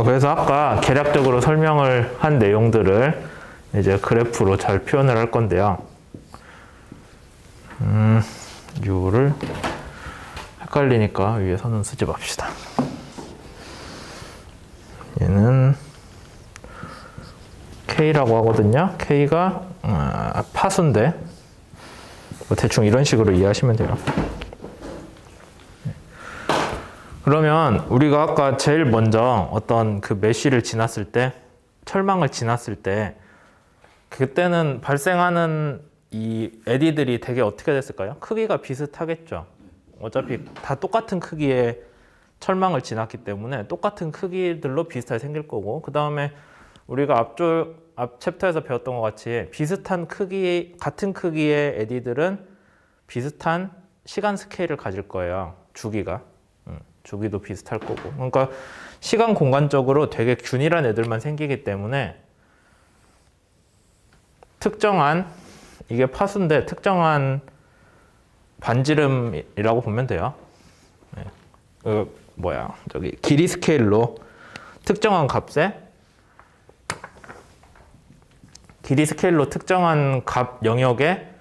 그래서 아까 계략적으로 설명을 한 내용들을 이제 그래프로 잘 표현을 할 건데요. U를 헷갈리니까 위에서는 쓰지 맙시다. 얘는 K라고 하거든요. K가 파수인데 뭐 대충 이런 식으로 이해하시면 돼요. 그러면 우리가 아까 제일 먼저 어떤 그 메쉬를 지났을 때, 철망을 지났을 때, 그때는 발생하는 이 에디들이 되게 어떻게 됐을까요? 크기가 비슷하겠죠. 어차피 다 똑같은 크기의 철망을 지났기 때문에 똑같은 크기들로 비슷하게 생길 거고, 그 다음에 우리가 앞 챕터에서 배웠던 것 같이 비슷한 크기, 같은 크기의 에디들은 비슷한 시간 스케일을 가질 거예요. 주기가. 주기도 비슷할 거고. 그러니까 시간 공간적으로 되게 균일한 애들만 생기기 때문에 특정한, 이게 파수인데 특정한 반지름이라고 보면 돼요. 저기 길이 스케일로 특정한 값에 길이 스케일로 특정한 값 영역에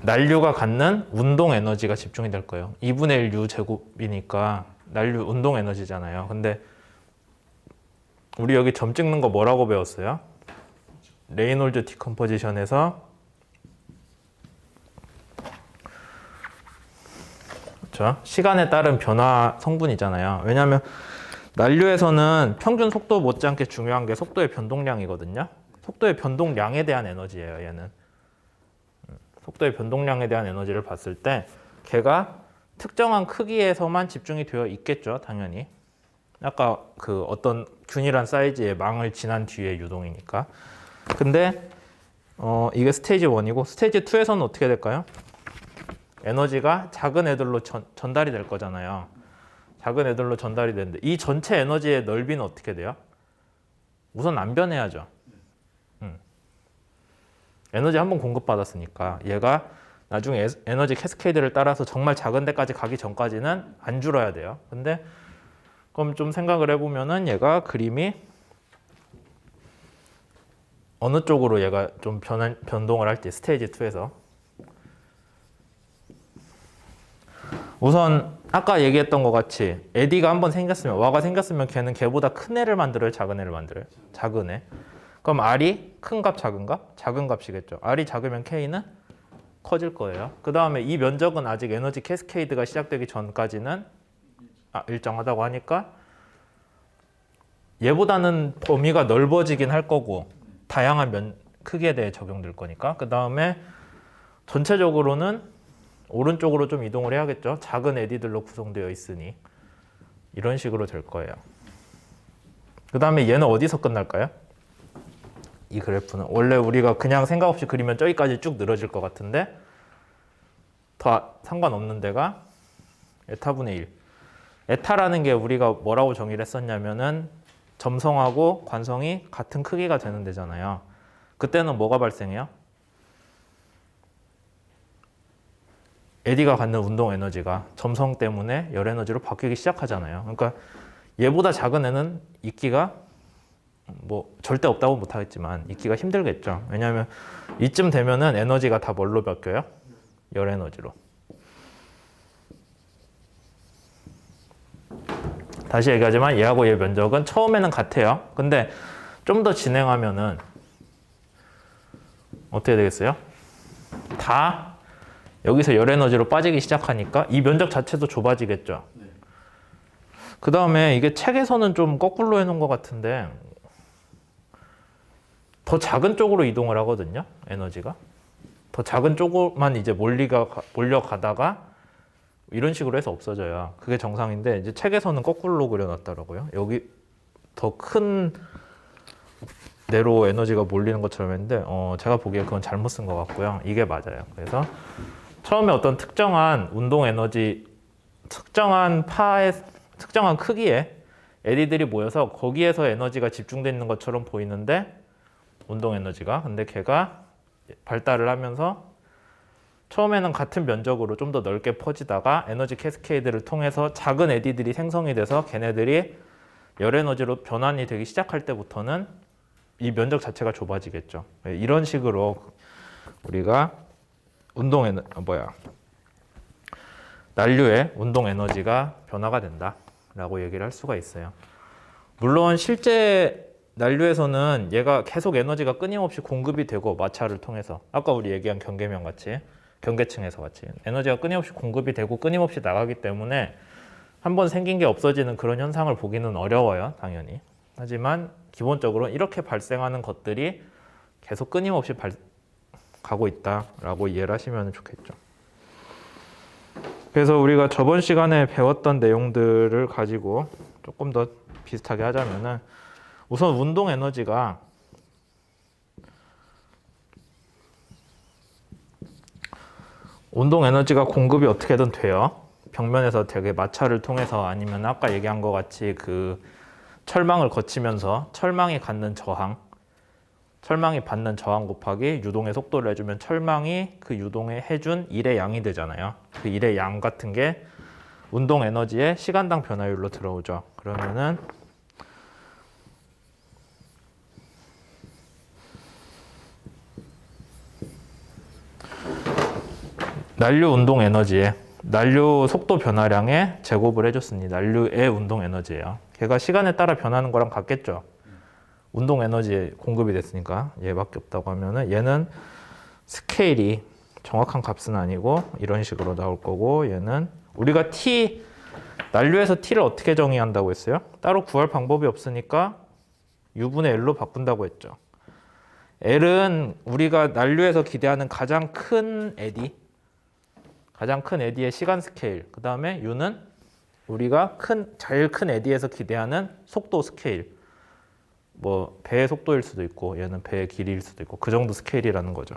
난류가 갖는 운동 에너지가 집중이 될 거예요. 2분의 1 U 제곱이니까 난류 운동 에너지잖아요. 근데 우리 여기 점 찍는 거 뭐라고 배웠어요? 레이놀즈 디컴포지션에서 그렇죠? 시간에 따른 변화 성분이잖아요. 왜냐하면 난류에서는 평균 속도 못지않게 중요한 게 속도의 변동량이거든요. 속도의 변동량에 대한 에너지예요, 얘는. 속도의 변동량에 대한 에너지를 봤을 때 걔가 특정한 크기에서만 집중이 되어 있겠죠, 당연히. 아까 그 어떤 균일한 사이즈의 망을 지난 뒤의 유동이니까. 근데 이게 스테이지 1이고 스테이지 2에서는 어떻게 될까요? 에너지가 작은 애들로 전달이 될 거잖아요. 작은 애들로 전달이 되는데 이 전체 에너지의 넓이는 어떻게 돼요? 우선 안 변해야죠. 에너지 한번 공급받았으니까 얘가 나중에 에너지 캐스케이드를 따라서 정말 작은 데까지 가기 전까지는 안 줄어야 돼요. 근데 그럼 좀 생각을 해보면은 얘가 그림이 어느 쪽으로 얘가 좀 변동을 할지 스테이지 2에서 우선 아까 얘기했던 것 같이 에디가 한번 생겼으면 와가 생겼으면 걔는 걔보다 큰 애를 만들어요, 작은 애를 만들어요? 작은 애. 그럼 R이 큰 값, 작은 값? 작은 값이겠죠. R이 작으면 K는 커질 거예요. 그 다음에 이 면적은 아직 에너지 캐스케이드가 시작되기 전까지는 일정하다고 하니까 얘보다는 범위가 넓어지긴 할 거고 다양한 크기에 대해 적용될 거니까. 그 다음에 전체적으로는 오른쪽으로 좀 이동을 해야겠죠. 작은 에디들로 구성되어 있으니 이런 식으로 될 거예요. 그 다음에 얘는 어디서 끝날까요? 이 그래프는 원래 우리가 그냥 생각 없이 그리면 저기까지 쭉 늘어질 것 같은데 더 상관없는 데가 에타분의 1. 에타라는 게 우리가 뭐라고 정의를 했었냐면은 점성하고 관성이 같은 크기가 되는 데잖아요. 그때는 뭐가 발생해요? 에디가 갖는 운동 에너지가 점성 때문에 열 에너지로 바뀌기 시작하잖아요. 그러니까 얘보다 작은 애는 있기가 뭐 절대 없다고 못하겠지만 있기가 힘들겠죠. 왜냐하면 이쯤 되면은 에너지가 다 뭘로 바뀌어요? 열 에너지로. 다시 얘기하지만 얘하고 얘 면적은 처음에는 같아요. 근데 좀 더 진행하면은 어떻게 되겠어요? 다 여기서 열 에너지로 빠지기 시작하니까 이 면적 자체도 좁아지겠죠. 그 다음에 이게 책에서는 좀 거꾸로 해놓은 것 같은데 더 작은 쪽으로 이동을 하거든요, 에너지가. 더 작은 쪽만 이제 몰려가다가 이런 식으로 해서 없어져요. 그게 정상인데 이제 책에서는 거꾸로 그려놨더라고요. 여기 더 큰 내로 에너지가 몰리는 것처럼 했는데 제가 보기에 그건 잘못 쓴 것 같고요. 이게 맞아요. 그래서 처음에 어떤 특정한 운동 에너지, 특정한 크기의 에디들이 모여서 거기에서 에너지가 집중되어 있는 것처럼 보이는데 운동 에너지가. 근데 걔가 발달을 하면서 처음에는 같은 면적으로 좀 더 넓게 퍼지다가 에너지 캐스케이드를 통해서 작은 에디들이 생성이 돼서 걔네들이 열 에너지로 변환이 되기 시작할 때부터는 이 면적 자체가 좁아지겠죠. 이런 식으로 우리가 난류의 운동 에너지가 변화가 된다라고 얘기를 할 수가 있어요. 물론 실제 난류에서는 얘가 계속 에너지가 끊임없이 공급이 되고 마찰을 통해서 아까 우리 얘기한 경계면 같이 경계층에서 같이 에너지가 끊임없이 공급이 되고 끊임없이 나가기 때문에 한번 생긴 게 없어지는 그런 현상을 보기는 어려워요, 당연히. 하지만 기본적으로 이렇게 발생하는 것들이 계속 끊임없이 가고 있다라고 이해를 하시면 좋겠죠. 그래서 우리가 저번 시간에 배웠던 내용들을 가지고 조금 더 비슷하게 하자면은 우선 운동 에너지가 공급이 어떻게든 돼요. 벽면에서 되게 마찰을 통해서 아니면 아까 얘기한 것 같이 그 철망을 거치면서 철망이 받는 저항 곱하기 유동의 속도를 해주면 철망이 그 유동에 해준 일의 양이 되잖아요. 그 일의 양 같은 게 운동 에너지의 시간당 변화율로 들어오죠. 그러면은 난류 운동 에너지에 난류 속도 변화량에 제곱을 해줬습니다. 난류의 운동 에너지예요. 걔가 시간에 따라 변하는 거랑 같겠죠. 운동 에너지에 공급이 됐으니까 얘밖에 없다고 하면은 얘는 스케일이 정확한 값은 아니고 이런 식으로 나올 거고 얘는 우리가 난류에서 t를 어떻게 정의한다고 했어요? 따로 구할 방법이 없으니까 u분의 l로 바꾼다고 했죠. l은 우리가 난류에서 기대하는 가장 큰 에디의 시간 스케일. 그 다음에 u는 우리가 제일 큰 에디에서 기대하는 속도 스케일. 뭐 배의 속도일 수도 있고 얘는 배의 길이일 수도 있고 그 정도 스케일이라는 거죠.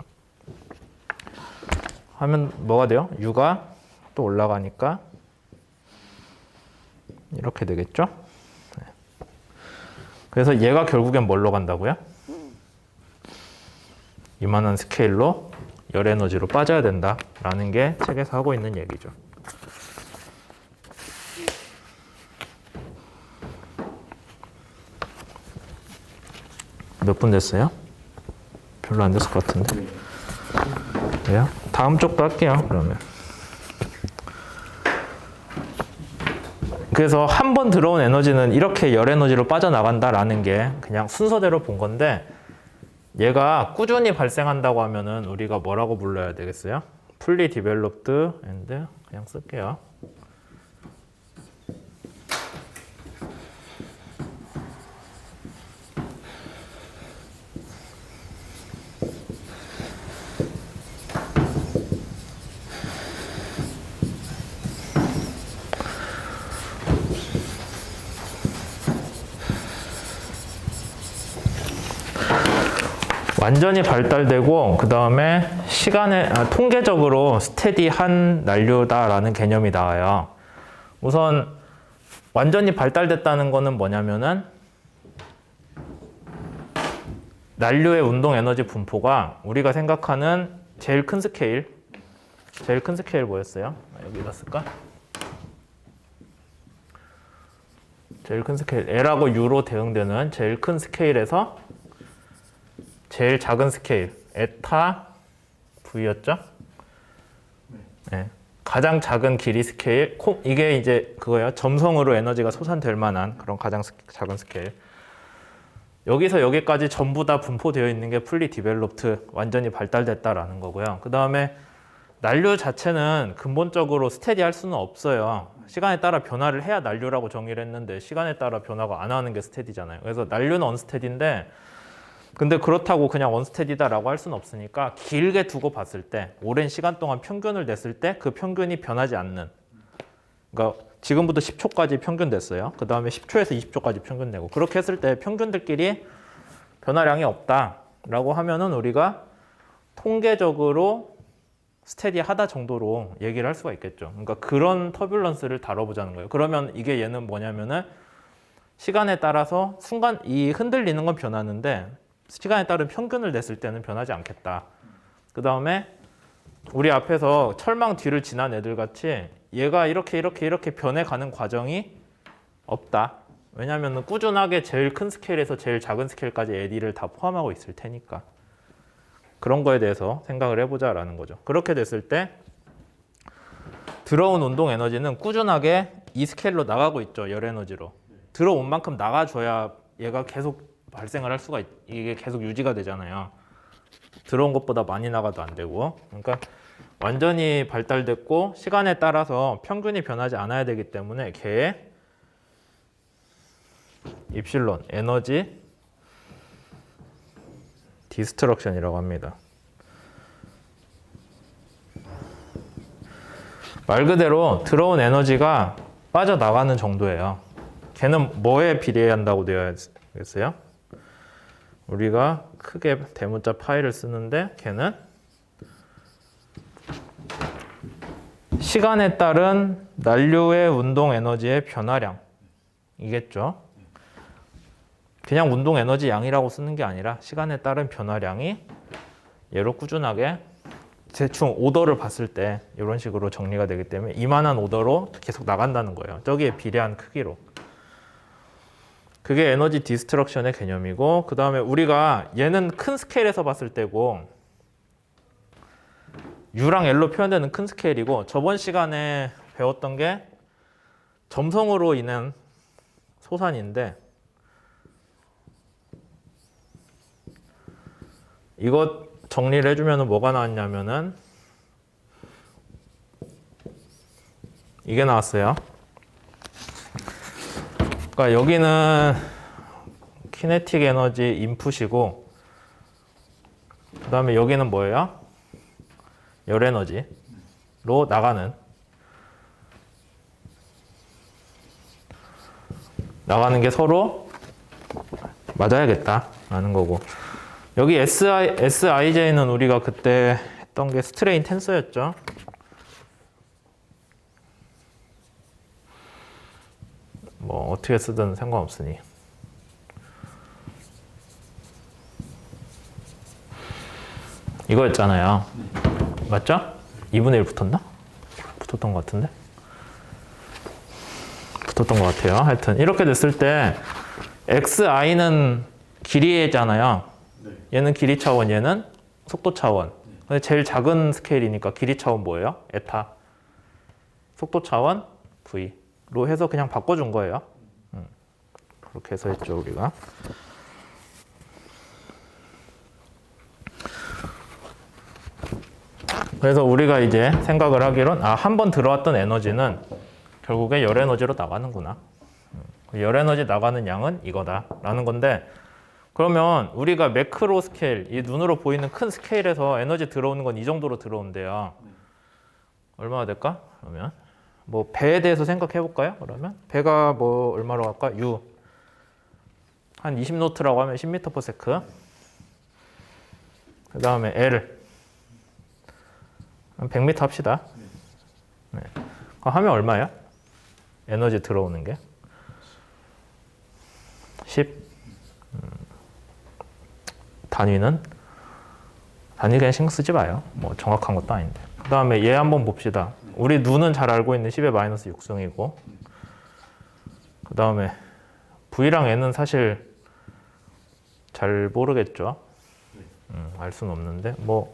하면 뭐가 돼요? u가 또 올라가니까 이렇게 되겠죠? 그래서 얘가 결국엔 뭘로 간다고요? 이만한 스케일로 열 에너지로 빠져야 된다라는 게 책에서 하고 있는 얘기죠. 몇 분 됐어요? 별로 안 됐을 것 같은데. 그래요? 다음 쪽도 할게요, 그러면. 그래서 한 번 들어온 에너지는 이렇게 열 에너지로 빠져나간다라는 게 그냥 순서대로 본 건데 얘가 꾸준히 발생한다고 하면은 우리가 뭐라고 불러야 되겠어요? fully developed and 그냥 쓸게요. 완전히 발달되고 그 다음에 통계적으로 스테디한 난류다라는 개념이 나와요. 우선 완전히 발달됐다는 거는 뭐냐면은 난류의 운동 에너지 분포가 우리가 생각하는 제일 큰 스케일 뭐였어요? 여기다 쓸까? 제일 큰 스케일 L하고 U로 대응되는 제일 큰 스케일에서 제일 작은 스케일 에타 V였죠? 네. 가장 작은 길이 스케일 이게 이제 그거예요. 점성으로 에너지가 솟아낼 만한 그런 가장 작은 스케일. 여기서 여기까지 전부 다 분포되어 있는 게 풀리 디벨롭트 완전히 발달됐다라는 거고요. 그 다음에 난류 자체는 근본적으로 스테디할 수는 없어요. 시간에 따라 변화를 해야 난류라고 정의를 했는데 시간에 따라 변화가 안 하는 게 스테디잖아요. 그래서 난류는 언스테디인데 근데 그렇다고 그냥 언스테디다라고 할 수는 없으니까 길게 두고 봤을 때 오랜 시간 동안 평균을 냈을 때 그 평균이 변하지 않는 그러니까 지금부터 10초까지 평균 냈어요. 그 다음에 10초에서 20초까지 평균 내고 그렇게 했을 때 평균들끼리 변화량이 없다라고 하면은 우리가 통계적으로 스테디하다 정도로 얘기를 할 수가 있겠죠. 그러니까 그런 터뷸런스를 다뤄보자는 거예요. 그러면 이게 얘는 뭐냐면은 시간에 따라서 순간 이 흔들리는 건 변하는데 시간에 따른 평균을 냈을 때는 변하지 않겠다. 그 다음에 우리 앞에서 철망 뒤를 지난 애들 같이 얘가 이렇게 변해가는 과정이 없다. 왜냐하면 꾸준하게 제일 큰 스케일에서 제일 작은 스케일까지 AD를 다 포함하고 있을 테니까. 그런 거에 대해서 생각을 해보자라는 거죠. 그렇게 됐을 때 들어온 운동 에너지는 꾸준하게 이 스케일로 나가고 있죠. 열 에너지로. 들어온 만큼 나가줘야 얘가 계속 발생을 할 수가 이게 계속 유지가 되잖아요. 들어온 것보다 많이 나가도 안 되고. 그러니까 완전히 발달됐고 시간에 따라서 평균이 변하지 않아야 되기 때문에 걔의 입실론 에너지 디스트럭션이라고 합니다. 말 그대로 들어온 에너지가 빠져나가는 정도예요. 걔는 뭐에 비례한다고 되어 있어요? 우리가 크게 대문자 파이를 쓰는데 걔는 시간에 따른 난류의 운동 에너지의 변화량이겠죠. 그냥 운동 에너지 양이라고 쓰는 게 아니라 시간에 따른 변화량이 얘로 꾸준하게 대충 오더를 봤을 때 이런 식으로 정리가 되기 때문에 이만한 오더로 계속 나간다는 거예요. 저기에 비례한 크기로. 그게 에너지 디스트럭션의 개념이고, 그 다음에 우리가 얘는 큰 스케일에서 봤을 때고 U랑 L로 표현되는 큰 스케일이고, 저번 시간에 배웠던 게 점성으로 인한 소산인데 이것 정리를 해주면 뭐가 나왔냐면은 이게 나왔어요. 그러니까 여기는 키네틱 에너지 인풋이고, 그 다음에 여기는 뭐예요? 열 에너지로 나가는 게 서로 맞아야겠다라는 거고, 여기 SIJ는 우리가 그때 했던 게 스트레인 텐서였죠. 뭐 어떻게 쓰든 상관없으니. 이거였잖아요. 맞죠? 2분의 1 붙었나? 붙었던 것 같은데? 붙었던 것 같아요. 하여튼 이렇게 됐을 때 XI는 길이잖아요. 얘는 길이 차원, 얘는 속도 차원. 근데 제일 작은 스케일이니까 길이 차원 뭐예요? 에타. 속도 차원 V로 해서 그냥 바꿔준 거예요. 그렇게 해서 했죠, 우리가. 그래서 우리가 이제 생각을 하기론 한 번 들어왔던 에너지는 결국에 열 에너지로 나가는구나. 열 에너지 나가는 양은 이거다라는 건데, 그러면 우리가 매크로 스케일, 이 눈으로 보이는 큰 스케일에서 에너지 들어오는 건 이 정도로 들어온대요. 얼마나 될까? 그러면 뭐 배에 대해서 생각해 볼까요? 그러면 배가 뭐 얼마로 갈까? U 한 20노트라고 하면 10m/s. 그 다음에 L 한 100m 합시다. 네. 하면 얼마예요? 에너지 들어오는 게 10. 단위 그냥 신경 쓰지 마요. 뭐 정확한 것도 아닌데. 그 다음에 얘 한번 봅시다. 우리 눈은 잘 알고 있는 10의 마이너스 6승이고, 그 다음에 V랑 N은 사실 잘 모르겠죠. 알 수는 없는데, 뭐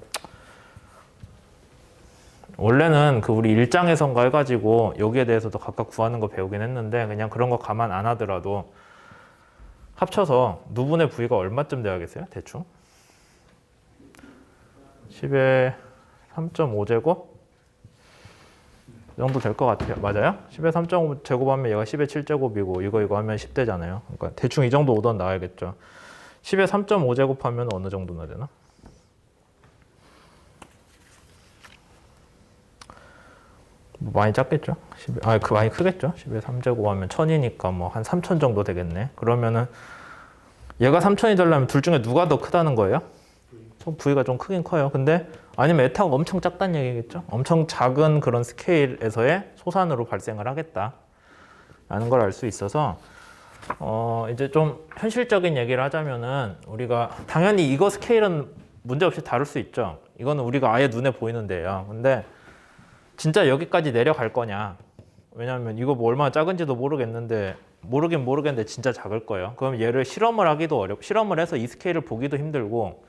원래는 그 우리 일장에선가 해가지고 여기에 대해서도 각각 구하는 거 배우긴 했는데, 그냥 그런 거 감안 안 하더라도 합쳐서 누분의 V가 얼마쯤 돼야겠어요? 대충 10의 3.5제곱 정도 될 것 같아요. 맞아요? 10의 3.5제곱 하면 얘가 10의 7제곱이고 이거 하면 10대잖아요. 그러니까 대충 이 정도 오던 나와야겠죠. 10의 3.5제곱 하면 어느 정도나 되나? 뭐 많이 작겠죠? 많이 크겠죠? 10의 3제곱 하면 1000이니까 뭐 한 3000 정도 되겠네. 그러면은 얘가 3000이 되려면 둘 중에 누가 더 크다는 거예요? V가 좀 크긴 커요. 근데 아니면 에타가 엄청 작다는 얘기겠죠? 엄청 작은 그런 스케일에서의 소산으로 발생을 하겠다 라는 걸 알 수 있어서 이제 좀 현실적인 얘기를 하자면은, 우리가 당연히 이거 스케일은 문제없이 다룰 수 있죠. 이거는 우리가 아예 눈에 보이는 데예요. 근데 진짜 여기까지 내려갈 거냐? 왜냐하면 이거 뭐 얼마나 작은지도 모르겠는데 모르긴 모르겠는데 진짜 작을 거예요. 그럼 얘를 실험을 해서 이 스케일을 보기도 힘들고,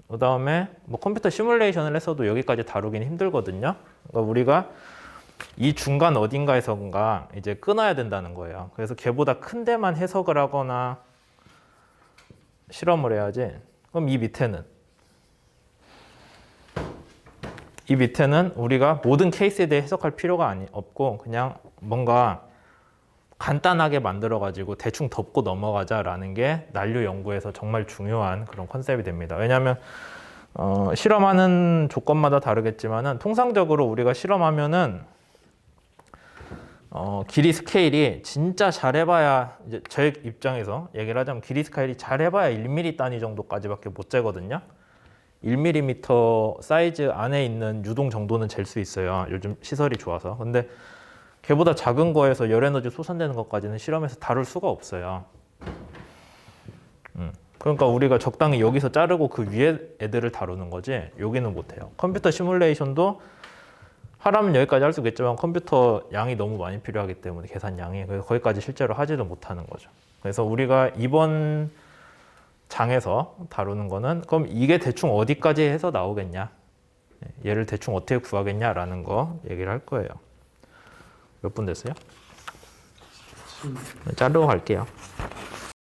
그 다음에 뭐 컴퓨터 시뮬레이션을 했어도 여기까지 다루긴 힘들거든요. 그러니까 우리가 이 중간 어딘가에선가 이제 끊어야 된다는 거예요. 그래서 걔보다 큰 데만 해석을 하거나 실험을 해야지. 그럼 이 밑에는 우리가 모든 케이스에 대해 해석할 필요가 없고 그냥 뭔가 간단하게 만들어가지고 대충 덮고 넘어가자라는 게 난류 연구에서 정말 중요한 그런 컨셉이 됩니다. 왜냐하면 실험하는 조건마다 다르겠지만은 통상적으로 우리가 실험하면은 길이 스케일이 진짜 잘해봐야 이제 제 입장에서 얘기를 하자면 길이 스케일이 잘해봐야 1mm 단위 정도까지밖에 못 재거든요. 1mm 사이즈 안에 있는 유동 정도는 잴 수 있어요. 요즘 시설이 좋아서. 근데 걔보다 작은 거에서 열 에너지 솟아내는 것까지는 실험에서 다룰 수가 없어요. 그러니까 우리가 적당히 여기서 자르고 그 위에 애들을 다루는 거지 여기는 못해요. 컴퓨터 시뮬레이션도 하라면 여기까지 할 수 있겠지만 컴퓨터 양이 너무 많이 필요하기 때문에 계산량이 그래서 거기까지 실제로 하지도 못하는 거죠. 그래서 우리가 이번 장에서 다루는 거는 그럼 이게 대충 어디까지 해서 나오겠냐, 얘를 대충 어떻게 구하겠냐라는 거 얘기를 할 거예요. 몇 분 됐어요? 자르고 갈게요.